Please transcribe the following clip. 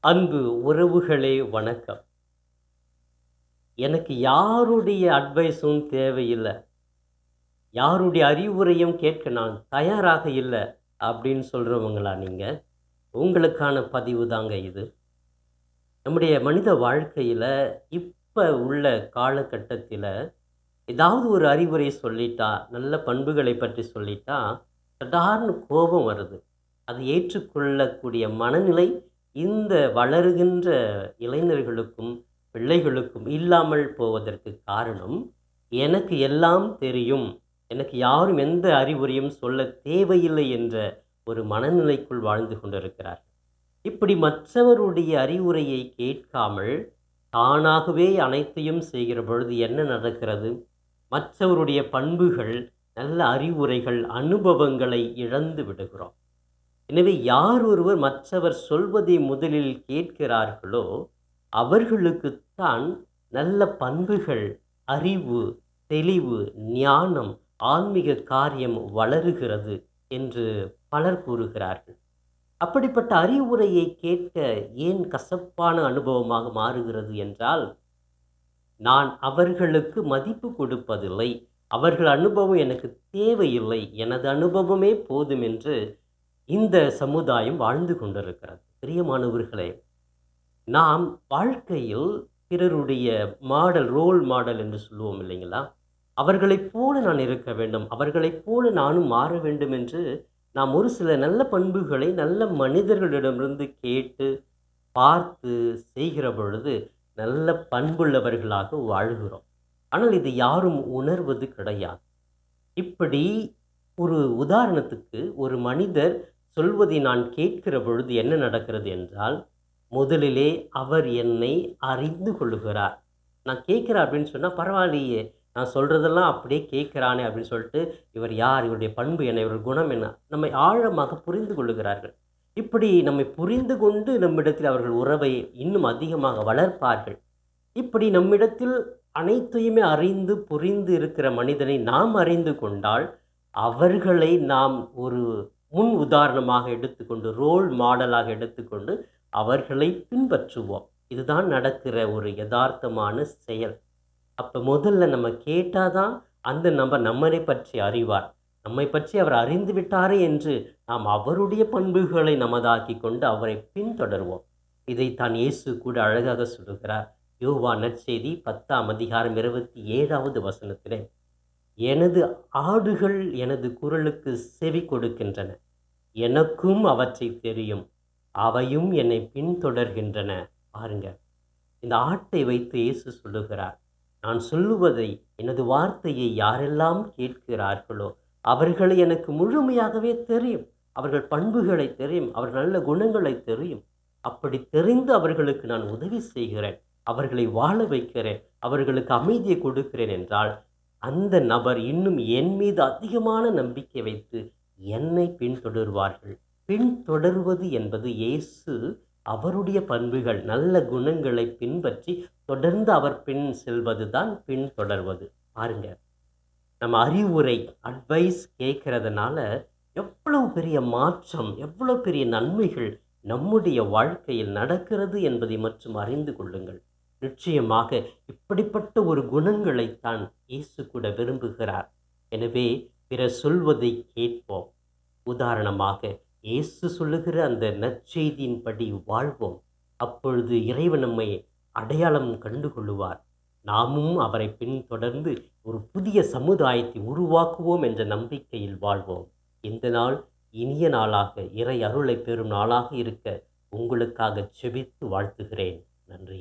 அன்பு உறவுகளே வணக்கம். எனக்கு யாருடைய அட்வைஸும் தேவையில்ல. யாருடைய அறிவுரையும் கேட்க நான் தயாராக இல்ல. அப்படின்னு சொல்றவங்களா நீங்க? உங்களுக்கான பதிவு தாங்க இது. நம்முடைய மனித வாழ்க்கையில இப்ப உள்ள காலகட்டத்தில ஏதாவது ஒரு அறிவுரை சொல்லிட்டா, நல்ல பண்புகளை பற்றி சொல்லிட்டா, சடார்ன்னு கோபம் வருது. அதை ஏற்றுக்கொள்ளக்கூடிய மனநிலை இந்த வளருகின்ற இளைஞர்களுக்கும், பிள்ளைகளுக்கும் இல்லாமல் போவதற்கு காரணம், எனக்கு எல்லாம் தெரியும். எனக்கு யாரும் எந்த அறிவுரையும் சொல்லத் தேவையில்லை என்ற ஒரு மனநிலைக்குள் வாழ்ந்து கொண்டிருக்கிறார். இப்படி மற்றவருடைய அறிவுரையை கேட்காமல், தானாகவே அனைத்தையும் செய்கிற பொழுது என்ன நடக்கிறது? மற்றவருடைய பண்புகள், நல்ல அறிவுரைகள், அனுபவங்களை இழந்து விடுகிறோம். எனவே யார் ஒருவர் மற்றவர் சொல்வதை முதலில் கேட்கிறார்களோ, அவர்களுக்குத்தான் நல்ல பண்புகள், அறிவு, தெளிவு, ஞானம், ஆன்மீக காரியம் வளருகிறது என்று பலர் கூறுகிறார்கள். அப்படிப்பட்ட அறிவுரையை கேட்க ஏன் கசப்பான அனுபவமாக மாறுகிறது என்றால், நான் அவர்களுக்கு மதிப்பு கொடுப்பதில்லை. அவர்கள் அனுபவம் எனக்கு தேவையில்லை. எனது அனுபவமே போதும் என்று இந்த சமுதாயம் வாழ்ந்து கொண்டிருக்கிறது. பிரியமானவர்களே, நாம் வாழ்க்கையில் பிறருடைய ரோல் மாடல் என்று சொல்லுவோம் இல்லைங்களா? அவர்களைப் போல நான் இருக்க வேண்டும். அவர்களைப் போல நானும் மாற வேண்டும் என்று நாம் ஒரு சில நல்ல பண்புகளை நல்ல மனிதர்களிடமிருந்து கேட்டு, பார்த்து செய்கிற பொழுது நல்ல பண்புள்ளவர்களாக வாழ்கிறோம். ஆனால் இது யாரும் உணர்வது கிடையாது. இப்படி ஒரு உதாரணத்துக்கு ஒரு மனிதர் சொல்வதை நான் கேட்கிற பொழுது என்ன நடக்கிறது என்றால், முதலிலே அவர் என்னை அறிந்து கொள்ளுகிறார். நான் கேட்கிறேன் அப்படின்னு சொன்னா, பரவாயில்லையே, நான் சொல்றதெல்லாம் அப்படியே கேட்கிறானே அப்படின்னு சொல்லிட்டு, இவர் யார்? இவருடைய பண்பு என்ன? இவருடைய குணம் என்ன? நம்மை ஆழமாக புரிந்து கொள்ளுகிறார்கள். இப்படி நம்மை புரிந்து கொண்டு நம்மிடத்தில் அவர்கள் உறவை இன்னும் அதிகமாக வளர்ப்பார்கள். இப்படி நம்மிடத்தில் அனைத்தையுமே அறிந்து, புரிந்து இருக்கிற மனிதனை நாம் அறிந்து கொண்டால், அவர்களை நாம் ஒரு முன் உதாரணமாக எடுத்துக்கொண்டு, ரோல் மாடலாக எடுத்துக்கொண்டு, அவர்களை பின்பற்றுவோம். இதுதான் நடக்கிற ஒரு எதார்த்தமான செயல். அப்ப முதல்ல நம்ம கேட்டா தான், அந்த நபர் நம்மை பற்றி அறிவார். நம்மை பற்றி அவர் அறிந்து விட்டாரே என்று நாம் அவருடைய பண்புகளை நமதாக்கிக் கொண்டு அவரை பின்தொடர்வோம். இதைத்தான் இயேசு கூட அழகாக சொல்லுகிறார். யோவான் நற்செய்தி 10ஆம் அதிகாரம் 27வது வசனத்திலே, எனது ஆடுகள் எனது குரலுக்கு செவி கொடுக்கின்றன. எனக்கும் அவற்றை தெரியும். அவையும் என்னை பின்தொடர்கின்றன. பாருங்க, இந்த ஆட்டை வைத்து இயேசு சொல்லுகிறார், நான் சொல்லுவதை, எனது வார்த்தையை யாரெல்லாம் கேட்கிறார்களோ அவர்களை எனக்கு முழுமையாகவே தெரியும். அவர்கள் பண்புகளை தெரியும். அவர்கள் நல்ல குணங்களை தெரியும். அப்படி தெரிந்து அவர்களுக்கு நான் உதவி செய்கிறேன். அவர்களை வாழ வைக்கிறேன். அவர்களுக்கு அமைதியை கொடுக்கிறேன் என்றால், அந்த நபர் இன்னும் என் மீது அதிகமான நம்பிக்கை வைத்து என்னை பின்தொடர்வார்கள். பின்தொடர்வது என்பது இயேசு அவருடைய பண்புகள், நல்ல குணங்களை பின்பற்றி தொடர்ந்து அவர் பின் செல்வது தான் பின்தொடர்வது. பாருங்க, நம்ம அறிவுரை, அட்வைஸ் கேட்கறதுனால எவ்வளவு பெரிய மாற்றம், எவ்வளவு பெரிய நன்மைகள் நம்முடைய வாழ்க்கையில் நடக்கிறது என்பதை மட்டும் அறிந்து கொள்ளுங்கள். நிச்சயமாக இப்படிப்பட்ட ஒரு குணங்களைத்தான் இயேசு கூட விரும்புகிறார். எனவே பிறர் சொல்வதை கேட்போம். உதாரணமாக இயேசு சொல்லுகிற அந்த நற்செய்தியின்படி வாழ்வோம். அப்பொழுது இறைவன் நம்மை அடையாளம் கண்டு கொள்ளுவார். நாமும் அவரை பின்தொடர்ந்து ஒரு புதிய சமுதாயத்தை உருவாக்குவோம் என்ற நம்பிக்கையில் வாழ்வோம். இந்த நாள் இனிய நாளாக, இறை அருளை பெறும் நாளாக இருக்க உங்களுக்காக ஜெபித்து வாழ்த்துகிறேன். நன்றி.